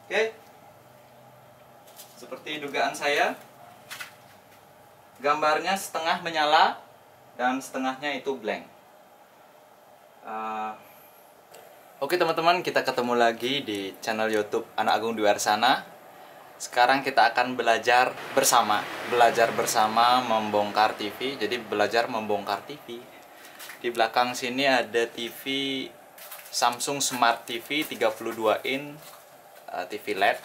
Oke, seperti dugaan saya, gambarnya setengah menyala dan setengahnya itu blank. Oke teman-teman, kita ketemu lagi di channel YouTube Anak Agung Dwiarsana. Sekarang kita akan belajar bersama membongkar TV. Jadi belajar membongkar TV. Di belakang sini ada TV Samsung Smart TV 32 in TV LED,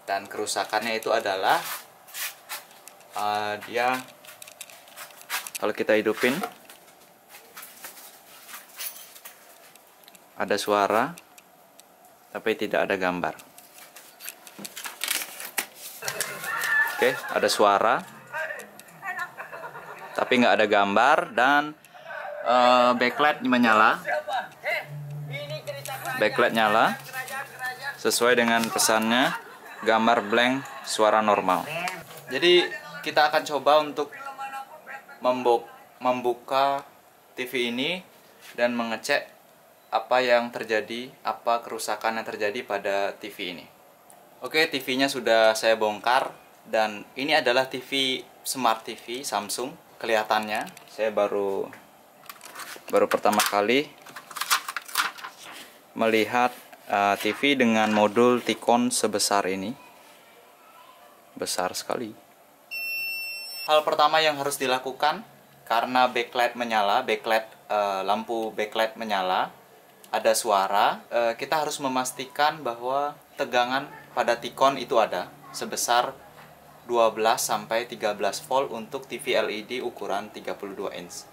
dan kerusakannya itu adalah dia, kalau kita hidupin ada suara tapi tidak ada gambar. Oke, ada suara tapi nggak ada gambar, dan backlight menyala. Backlight nyala sesuai dengan pesannya, gambar blank, suara normal. Jadi kita akan coba untuk membuka TV ini dan mengecek apa yang terjadi, apa kerusakan yang terjadi pada TV ini. Oke, TV-nya sudah saya bongkar, dan ini adalah TV Smart TV Samsung. Kelihatannya saya baru pertama kali melihat TV dengan modul T-Con sebesar ini. Besar sekali. Hal pertama yang harus dilakukan, karena backlight menyala, lampu backlight menyala, ada suara, kita harus memastikan bahwa tegangan pada T-Con itu ada sebesar 12 sampai 13 volt untuk TV LED ukuran 32 inch.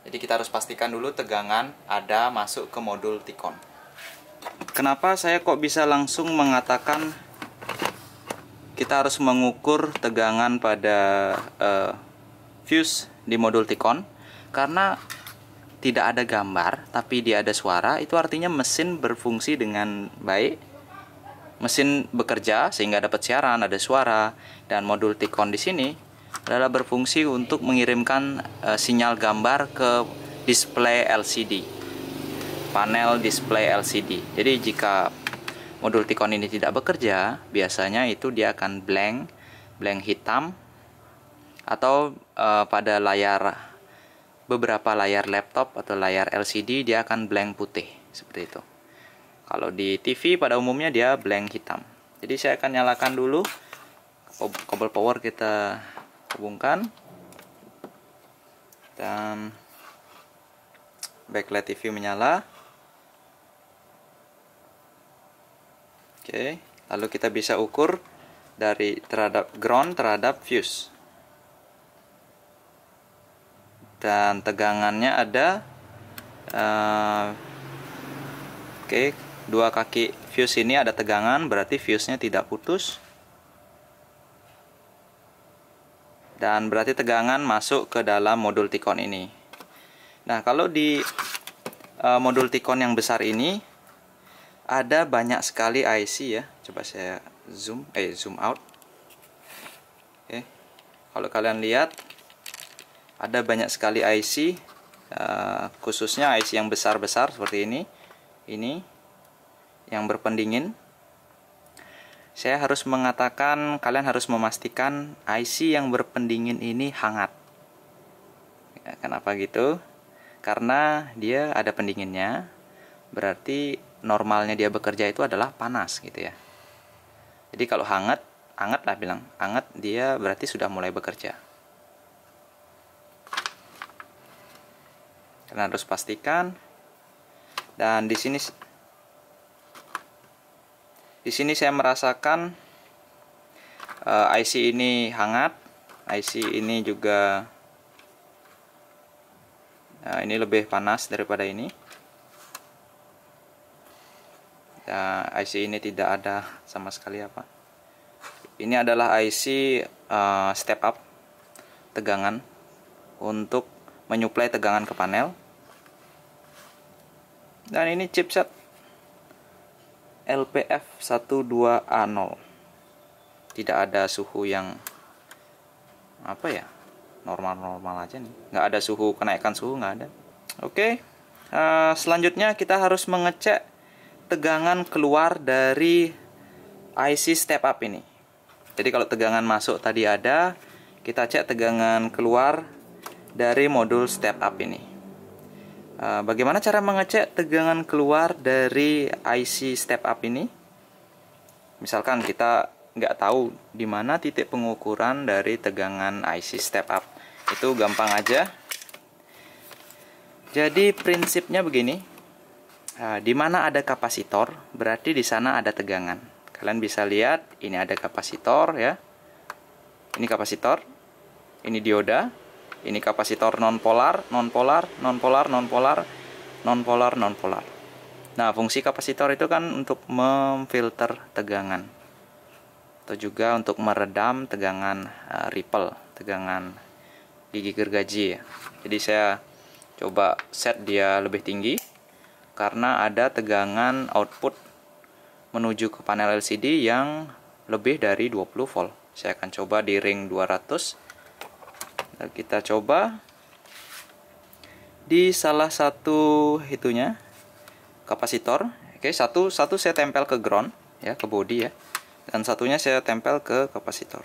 Jadi kita harus pastikan dulu tegangan ada masuk ke modul T-Con. Kenapa saya kok bisa langsung mengatakan kita harus mengukur tegangan pada fuse di modul T-Con? Karena tidak ada gambar tapi dia ada suara, itu artinya mesin berfungsi dengan baik. Mesin bekerja sehingga dapat siaran, ada suara, dan modul T-Con di sini adalah berfungsi untuk mengirimkan sinyal gambar ke display LCD, panel display LCD. Jadi jika modul T-Con ini tidak bekerja, biasanya itu dia akan blank hitam, atau pada beberapa layar laptop atau layar LCD dia akan blank putih, seperti itu. Kalau di TV pada umumnya dia blank hitam. Jadi saya akan nyalakan dulu, kabel power kita hubungkan, dan backlight TV menyala. Oke, lalu kita bisa ukur terhadap ground terhadap fuse, dan tegangannya ada oke, dua kaki fuse ini ada tegangan, berarti fuse-nya tidak putus, dan berarti tegangan masuk ke dalam modul T-Con ini. Nah, kalau di modul T-Con yang besar ini ada banyak sekali IC ya. Coba saya zoom out. Oke. Kalau kalian lihat ada banyak sekali IC, khususnya IC yang besar-besar seperti ini. Ini yang berpendingin. Saya harus mengatakan, kalian harus memastikan IC yang berpendingin ini hangat. Ya, kenapa gitu? Karena dia ada pendinginnya, berarti normalnya dia bekerja itu adalah panas gitu ya. Jadi kalau hangat lah bilang, hangat dia berarti sudah mulai bekerja. Kalian harus pastikan. Dan di sini saya merasakan IC ini hangat, IC ini juga ini lebih panas daripada ini. IC ini tidak ada sama sekali apa. Ini adalah IC step up tegangan untuk menyuplai tegangan ke panel. Dan ini chipset LPF12A0. Tidak ada suhu yang normal-normal aja nih. Nggak ada suhu, kenaikan suhu nggak ada. Oke. Selanjutnya kita harus mengecek tegangan keluar dari IC step up ini. Jadi kalau tegangan masuk tadi ada, kita cek tegangan keluar dari modul step up ini. Bagaimana cara mengecek tegangan keluar dari IC step up ini? Misalkan kita nggak tahu di mana titik pengukuran dari tegangan IC step up. Itu gampang aja. Jadi prinsipnya begini. Di mana ada kapasitor, berarti di sana ada tegangan. Kalian bisa lihat, ini ada kapasitor ya. Ini kapasitor, ini dioda, ini kapasitor nonpolar, nonpolar, nonpolar, nonpolar, nonpolar, nonpolar. Nah, fungsi kapasitor itu kan untuk memfilter tegangan, atau juga untuk meredam tegangan ripple, tegangan gigi gergaji ya. Jadi saya coba set dia lebih tinggi karena ada tegangan output menuju ke panel LCD yang lebih dari 20 volt. Saya akan coba di ring 200. Dan kita coba di salah satu itunya kapasitor. Oke, satu saya tempel ke ground ya, ke body ya. Dan satunya saya tempel ke kapasitor.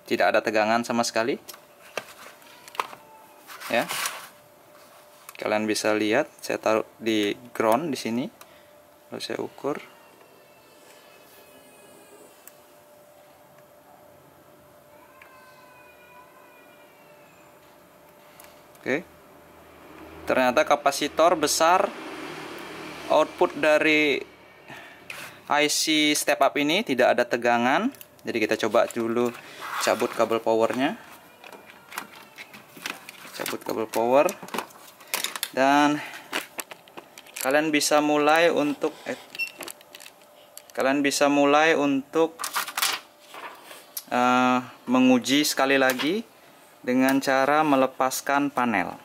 Tidak ada tegangan sama sekali. Ya. Kalian bisa lihat, saya taruh di ground di sini. Lalu saya ukur. Oke. Ternyata kapasitor besar, output dari IC step up ini tidak ada tegangan. Jadi kita coba dulu cabut kabel powernya. Cabut kabel power. Dan kalian bisa mulai untuk menguji sekali lagi dengan cara melepaskan panel.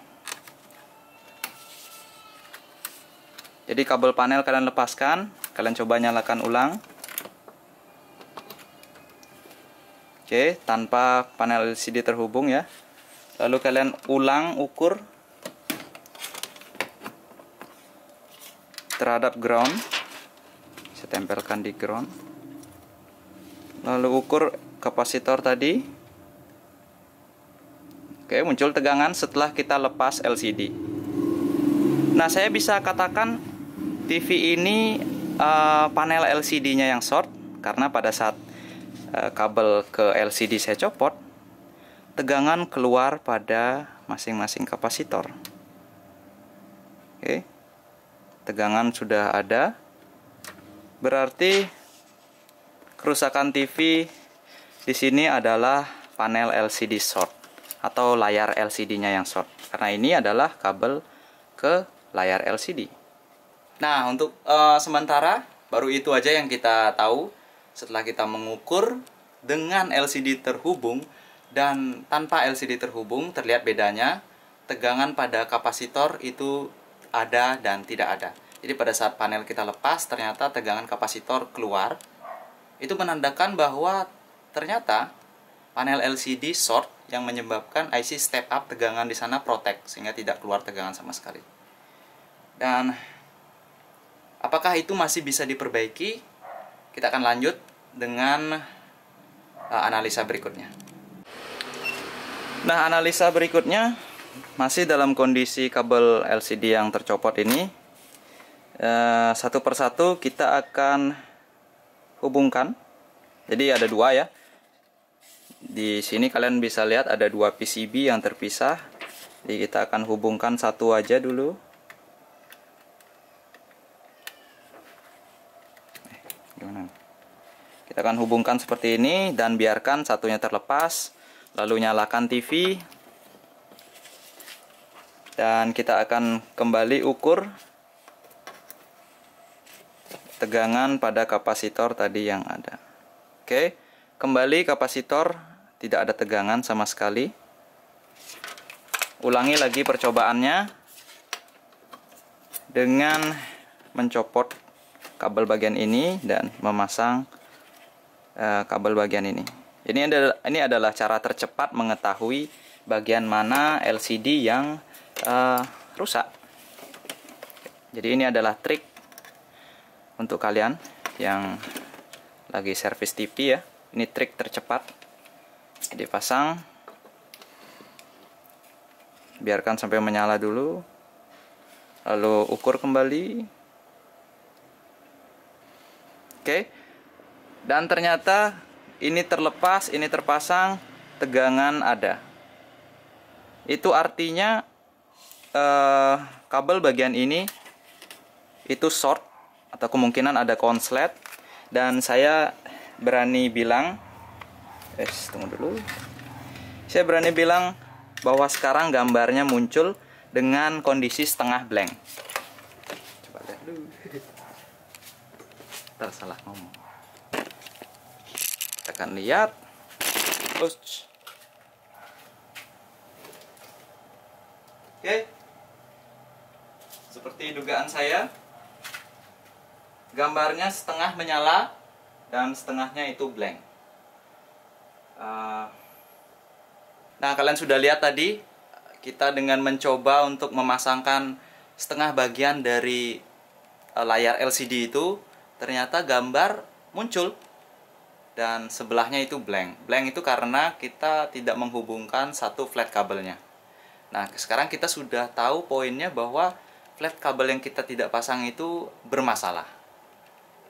Jadi kabel panel kalian lepaskan, kalian coba nyalakan ulang. Oke, tanpa panel LCD terhubung ya. Lalu kalian ulang ukur terhadap ground. Saya tempelkan di ground. Lalu ukur kapasitor tadi. Oke, muncul tegangan setelah kita lepas LCD. Nah, saya bisa katakan TV ini panel LCD-nya yang short karena pada saat kabel ke LCD saya copot, tegangan keluar pada masing-masing kapasitor. Oke. Tegangan sudah ada. Berarti kerusakan TV di sini adalah panel LCD short atau layar LCD-nya yang short. Karena ini adalah kabel ke layar LCD. Nah, untuk sementara baru itu aja yang kita tahu setelah kita mengukur dengan LCD terhubung dan tanpa LCD terhubung. Terlihat bedanya, tegangan pada kapasitor itu ada dan tidak ada. Jadi pada saat panel kita lepas, ternyata tegangan kapasitor keluar. Itu menandakan bahwa ternyata panel LCD short yang menyebabkan IC step up tegangan di sana protect sehingga tidak keluar tegangan sama sekali. Dan apakah itu masih bisa diperbaiki? Kita akan lanjut dengan analisa berikutnya. Nah, analisa berikutnya masih dalam kondisi kabel LCD yang tercopot ini. Satu persatu kita akan hubungkan. Jadi ada dua ya. Di sini kalian bisa lihat ada dua PCB yang terpisah. Jadi kita akan hubungkan satu aja dulu. Gimana? Kita akan hubungkan seperti ini dan biarkan satunya terlepas. Lalu nyalakan TV. Dan kita akan kembali ukur tegangan pada kapasitor tadi yang ada. Oke, kembali kapasitor tidak ada tegangan sama sekali. Ulangi lagi percobaannya dengan mencopot kabel bagian ini dan memasang kabel bagian ini. Ini adalah cara tercepat mengetahui bagian mana LCD yang rusak. Jadi ini adalah trik untuk kalian yang lagi servis TV ya. Ini trik tercepat. Dipasang, biarkan sampai menyala dulu, lalu ukur kembali. Oke. Dan ternyata ini terlepas, ini terpasang, tegangan ada. Itu artinya kabel bagian ini itu short atau kemungkinan ada konslet. Dan saya berani bilang, tunggu dulu. Saya berani bilang bahwa sekarang gambarnya muncul dengan kondisi setengah blank. Coba lihat dulu. Ntar salah ngomong. Kita akan lihat. Oke. Seperti dugaan saya, gambarnya setengah menyala dan setengahnya itu blank. Nah, kalian sudah lihat tadi kita dengan mencoba untuk memasangkan setengah bagian dari layar LCD itu, ternyata gambar muncul dan sebelahnya itu blank. Blank itu karena kita tidak menghubungkan satu flat kabelnya. Nah, sekarang kita sudah tahu poinnya bahwa flat kabel yang kita tidak pasang itu bermasalah.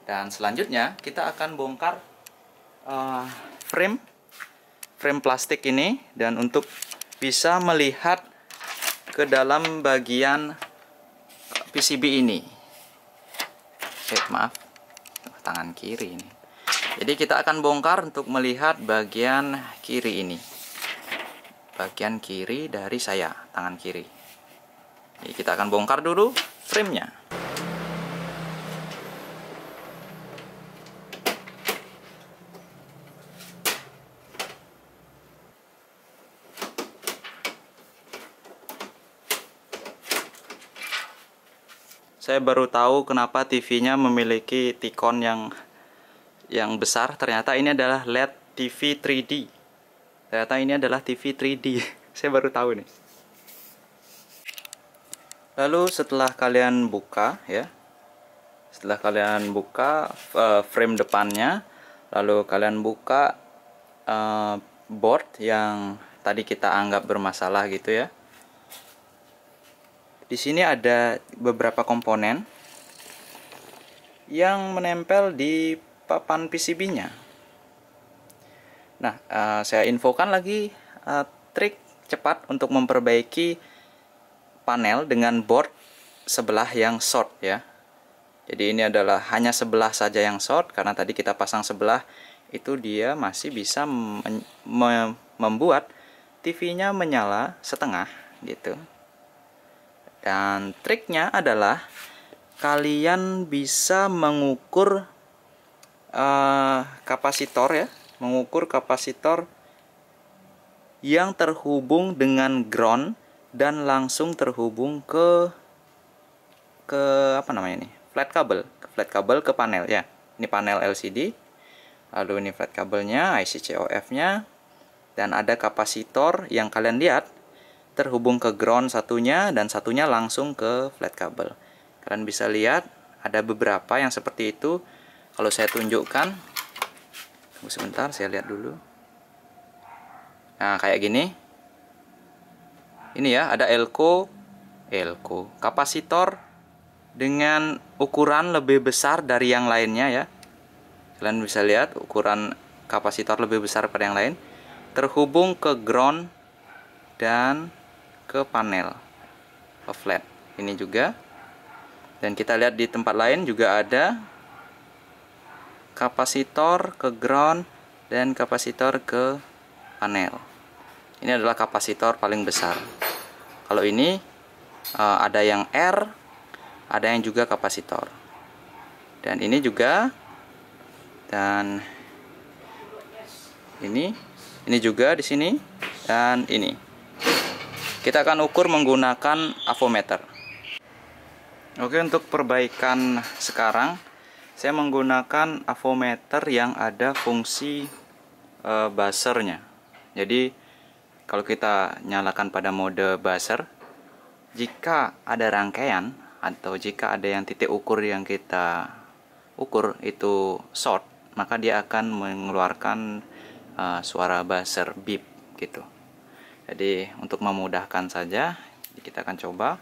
Dan selanjutnya kita akan bongkar frame plastik ini, dan untuk bisa melihat ke dalam bagian PCB ini. Maaf, tangan kiri ini. Jadi kita akan bongkar untuk melihat bagian kiri ini. Bagian kiri dari saya, tangan kiri. Jadi kita akan bongkar dulu frame-nya. Saya baru tahu kenapa TV-nya memiliki Ticon yang besar. Ternyata ini adalah LED TV 3D. Ternyata ini adalah TV 3D. Saya baru tahu nih. Lalu setelah kalian buka ya, setelah kalian buka frame depannya, lalu kalian buka board yang tadi kita anggap bermasalah gitu ya. Di sini ada beberapa komponen yang menempel di papan PCB-nya. Nah, saya infokan lagi trik cepat untuk memperbaiki panel dengan board sebelah yang short ya. Jadi ini adalah hanya sebelah saja yang short, karena tadi kita pasang sebelah itu dia masih bisa membuat TV-nya menyala setengah gitu. Dan triknya adalah kalian bisa mengukur kapasitor ya, mengukur kapasitor yang terhubung dengan ground dan langsung terhubung ke apa namanya ini? Flat kabel ke panel ya. Ini panel LCD. Lalu ini flat kabelnya, IC COF-nya, dan ada kapasitor yang kalian lihat terhubung ke ground satunya, dan satunya langsung ke flat kabel. Kalian bisa lihat ada beberapa yang seperti itu. Kalau saya tunjukkan, tunggu sebentar, saya lihat dulu. Nah, kayak gini. Ini ya, ada elko kapasitor dengan ukuran lebih besar dari yang lainnya ya. Kalian bisa lihat ukuran kapasitor lebih besar pada yang lain, terhubung ke ground dan ke panel, ke flat ini juga. Dan kita lihat di tempat lain juga ada kapasitor ke ground dan kapasitor ke panel. Ini adalah kapasitor paling besar. Kalau ini ada yang R, ada yang juga kapasitor. Dan ini juga, dan ini juga di sini, dan ini. Kita akan ukur menggunakan avometer. Oke, untuk perbaikan sekarang saya menggunakan avometer yang ada fungsi buzzernya. Jadi kalau kita nyalakan pada mode buzzer, jika ada rangkaian atau jika ada yang titik ukur yang kita ukur itu short, maka dia akan mengeluarkan suara buzzer beep gitu. Jadi untuk memudahkan saja, kita akan coba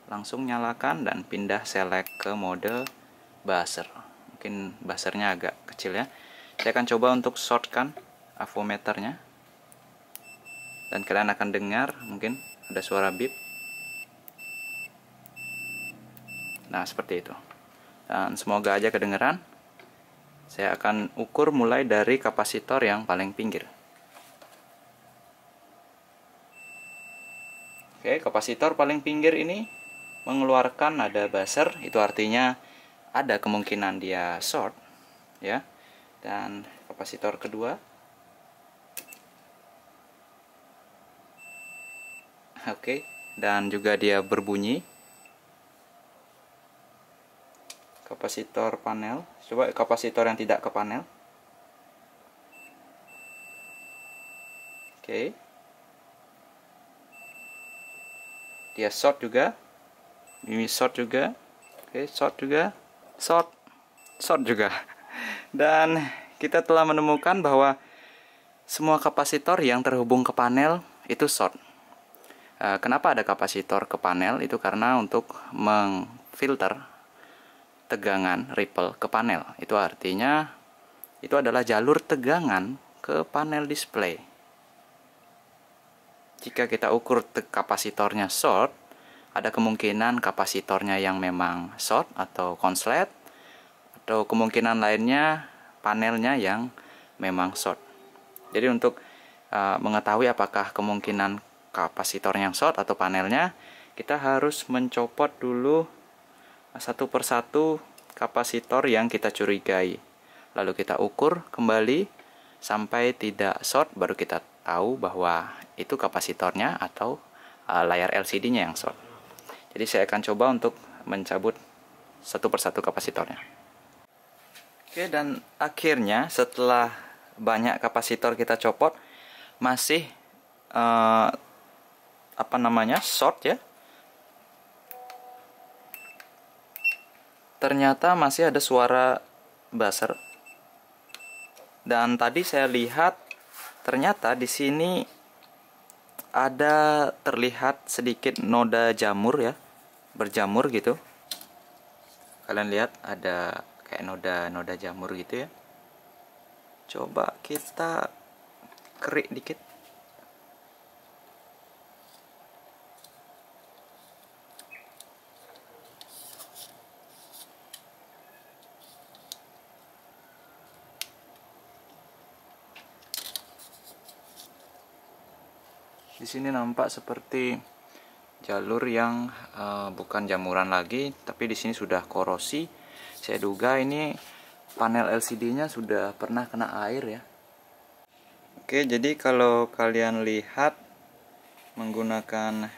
langsung nyalakan dan pindah select ke mode buzzer. Mungkin buzzernya agak kecil ya. Saya akan coba untuk shortkan avometernya, dan kalian akan dengar mungkin ada suara beep. Nah, seperti itu. Dan semoga aja kedengeran. Saya akan ukur mulai dari kapasitor yang paling pinggir. Oke, kapasitor paling pinggir ini mengeluarkan nada buzzer, itu artinya ada kemungkinan dia short ya. Dan kapasitor kedua, oke, dan juga dia berbunyi. Kapasitor panel, coba kapasitor yang tidak ke panel. Oke, dia short juga, ini short juga, oke, short juga, short juga. Dan kita telah menemukan bahwa semua kapasitor yang terhubung ke panel itu short. Kenapa ada kapasitor ke panel? Itu karena untuk mengfilter tegangan ripple ke panel. Itu artinya itu adalah jalur tegangan ke panel display. Jika kita ukur kapasitornya short, ada kemungkinan kapasitornya yang memang short atau konslet, atau kemungkinan lainnya panelnya yang memang short. Jadi untuk mengetahui apakah kemungkinan kapasitor yang short atau panelnya, kita harus mencopot dulu satu persatu kapasitor yang kita curigai. Lalu kita ukur kembali sampai tidak short, baru kita tahu bahwa itu kapasitornya atau layar LCD-nya yang short. Jadi saya akan coba untuk mencabut satu persatu kapasitornya. Oke, dan akhirnya setelah banyak kapasitor kita copot, masih short ya. Ternyata masih ada suara buzzer. Dan tadi saya lihat ternyata di sini ada terlihat sedikit noda jamur ya, berjamur gitu. Kalian lihat ada kayak noda jamur gitu ya. Coba kita kerik dikit. Di sini nampak seperti jalur yang bukan jamuran lagi, tapi di sini sudah korosi. Saya duga ini panel LCD-nya sudah pernah kena air ya. Oke, jadi kalau kalian lihat menggunakan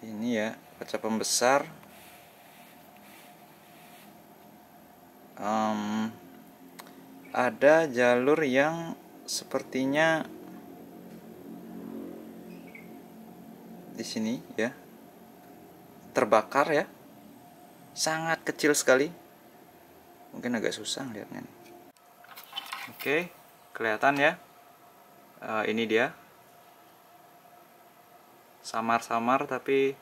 ini ya, kaca pembesar, ada jalur yang sepertinya di sini ya terbakar ya, sangat kecil sekali, mungkin agak susah lihatnya. Oke, kelihatan ya, ini dia samar-samar, tapi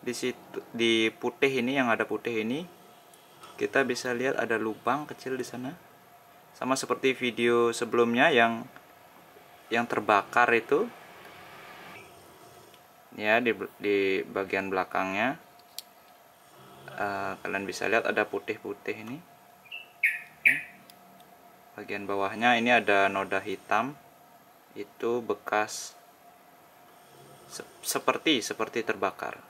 di situ, di putih ini, yang ada putih ini, kita bisa lihat ada lubang kecil di sana, sama seperti video sebelumnya yang terbakar itu. Ya, di bagian belakangnya kalian bisa lihat ada putih-putih ini ya. Bagian bawahnya ini ada noda hitam, itu bekas seperti terbakar.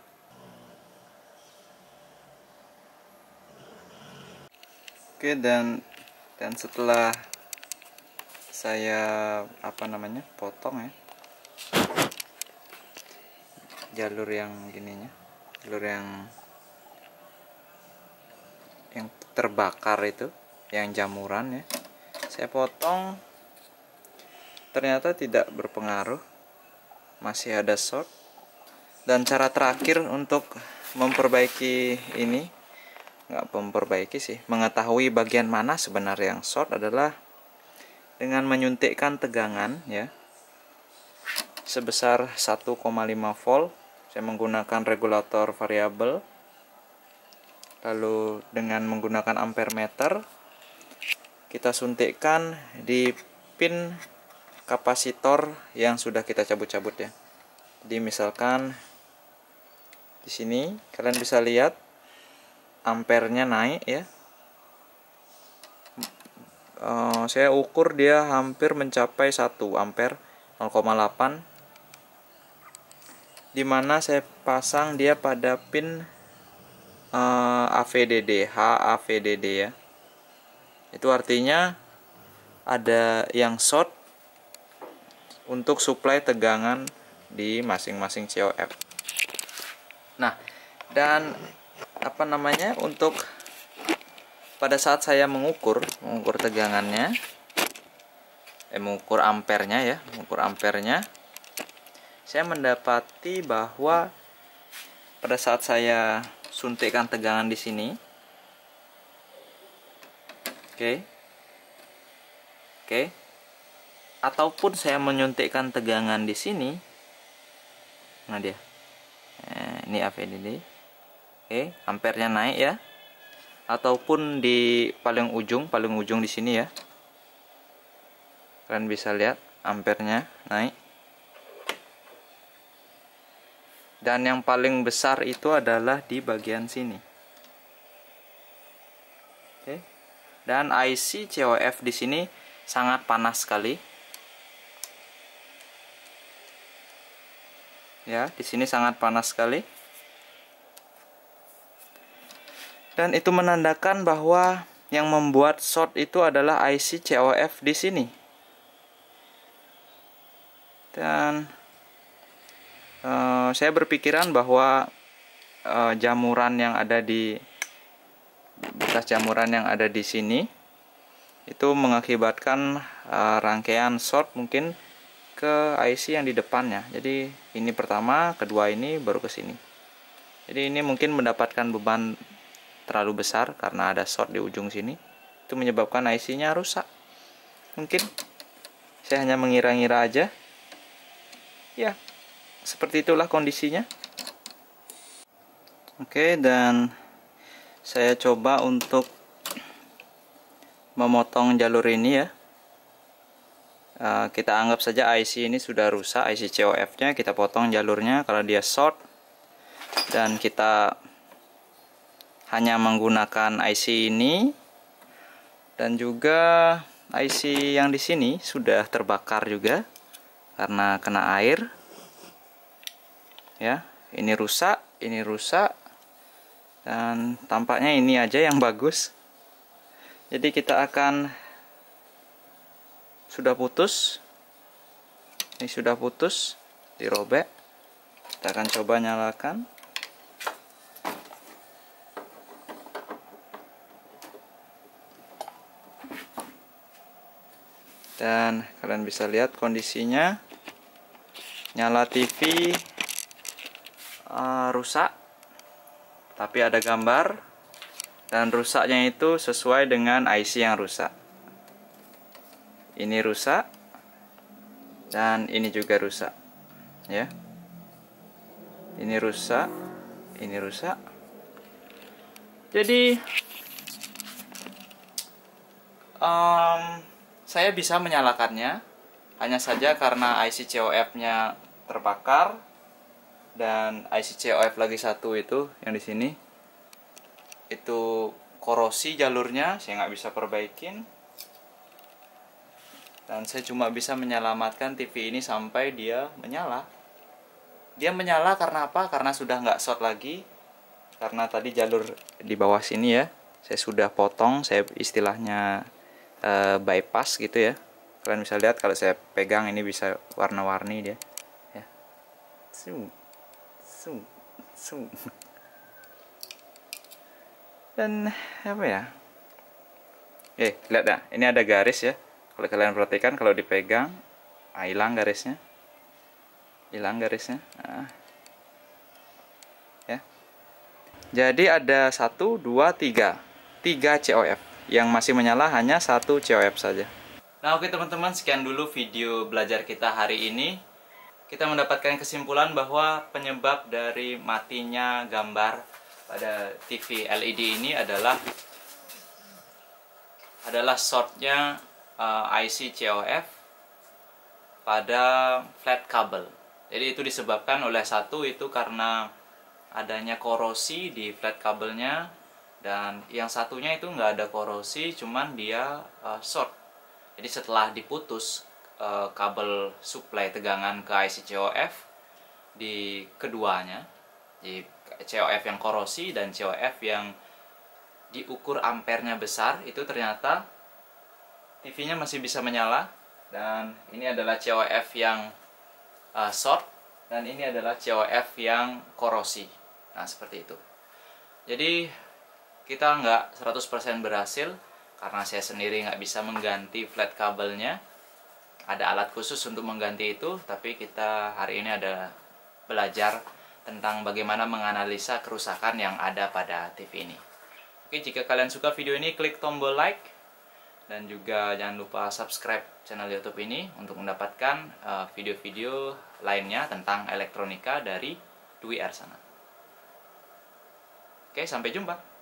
Oke, dan setelah saya potong ya jalur yang gininya, jalur yang terbakar itu, yang jamuran ya, saya potong, ternyata tidak berpengaruh, masih ada short. Dan cara terakhir untuk memperbaiki ini, nggak memperbaiki sih, mengetahui bagian mana sebenarnya yang short adalah dengan menyuntikkan tegangan ya sebesar 1,5 volt. Saya menggunakan regulator variabel, lalu dengan menggunakan ampere meter kita suntikkan di pin kapasitor yang sudah kita cabut-cabut ya. Jadi misalkan di sini kalian bisa lihat ampernya naik ya. Saya ukur dia hampir mencapai 1 ampere, 0,8, dimana saya pasang dia pada pin AVDD, HAVDD ya. Itu artinya ada yang short untuk suplai tegangan di masing-masing COF. Nah, dan untuk pada saat saya mengukur tegangannya, mengukur ampernya ya, saya mendapati bahwa pada saat saya suntikkan tegangan di sini, oke, ataupun saya menyuntikkan tegangan di sini, nah dia, ini AVDD, ampernya naik ya, ataupun di paling ujung di sini ya, kalian bisa lihat ampernya naik. Dan yang paling besar itu adalah di bagian sini. Dan IC COF di sini sangat panas sekali. Ya, di sini sangat panas sekali. Dan itu menandakan bahwa yang membuat short itu adalah IC COF di sini. Dan saya berpikiran bahwa jamuran yang ada di bekas jamuran yang ada di sini itu mengakibatkan rangkaian short mungkin ke IC yang di depannya. Jadi ini pertama, kedua ini baru ke sini. Jadi ini mungkin mendapatkan beban terlalu besar karena ada short di ujung sini. Itu menyebabkan IC-nya rusak. Mungkin saya hanya mengira-ngira aja. Ya, seperti itulah kondisinya. Oke, dan saya coba untuk memotong jalur ini ya. Kita anggap saja IC ini sudah rusak, IC COF-nya kita potong jalurnya kalau dia short, dan kita hanya menggunakan IC ini, dan juga IC yang di sini sudah terbakar juga karena kena air. Ya, ini rusak, dan tampaknya ini aja yang bagus. Jadi kita akan sudah putus. Ini sudah putus, dirobek. Kita akan coba nyalakan. Dan kalian bisa lihat kondisinya. Nyala TV rusak, tapi ada gambar, dan rusaknya itu sesuai dengan IC yang rusak. Ini rusak, dan ini juga rusak ya. Ini rusak, ini rusak. Jadi saya bisa menyalakannya hanya saja karena IC COF-nya terbakar, dan IC COF lagi satu itu yang di sini itu korosi jalurnya, saya nggak bisa perbaikin, dan saya cuma bisa menyelamatkan TV ini sampai dia menyala. Dia menyala karena apa? Karena sudah nggak short lagi, karena tadi jalur di bawah sini ya saya sudah potong, saya istilahnya bypass gitu ya. Kalian bisa lihat kalau saya pegang ini bisa warna-warni dia ya. Dan apa ya, lihat dah, ini ada garis ya. Kalau kalian perhatikan, kalau dipegang hilang garisnya, ya. Jadi ada 1, 2, 3 COF. Yang masih menyala hanya 1 COF saja. Nah oke teman-teman, sekian dulu video belajar kita hari ini. Kita mendapatkan kesimpulan bahwa penyebab dari matinya gambar pada TV LED ini adalah shortnya IC COF pada flat kabel. Jadi itu disebabkan oleh satu, itu karena adanya korosi di flat kabelnya, dan yang satunya itu nggak ada korosi, cuman dia short. Jadi setelah diputus kabel suplai tegangan ke IC COF di keduanya, di COF yang korosi dan COF yang diukur ampernya besar, itu ternyata TV-nya masih bisa menyala. Dan ini adalah COF yang short, dan ini adalah COF yang korosi. Nah seperti itu. Jadi kita nggak 100% berhasil, karena saya sendiri nggak bisa mengganti flat kabelnya. Ada alat khusus untuk mengganti itu, tapi kita hari ini ada belajar tentang bagaimana menganalisa kerusakan yang ada pada TV ini. Oke, jika kalian suka video ini, klik tombol like. Dan juga jangan lupa subscribe channel YouTube ini untuk mendapatkan video-video lainnya tentang elektronika dari Dwi Arsana. Oke, sampai jumpa.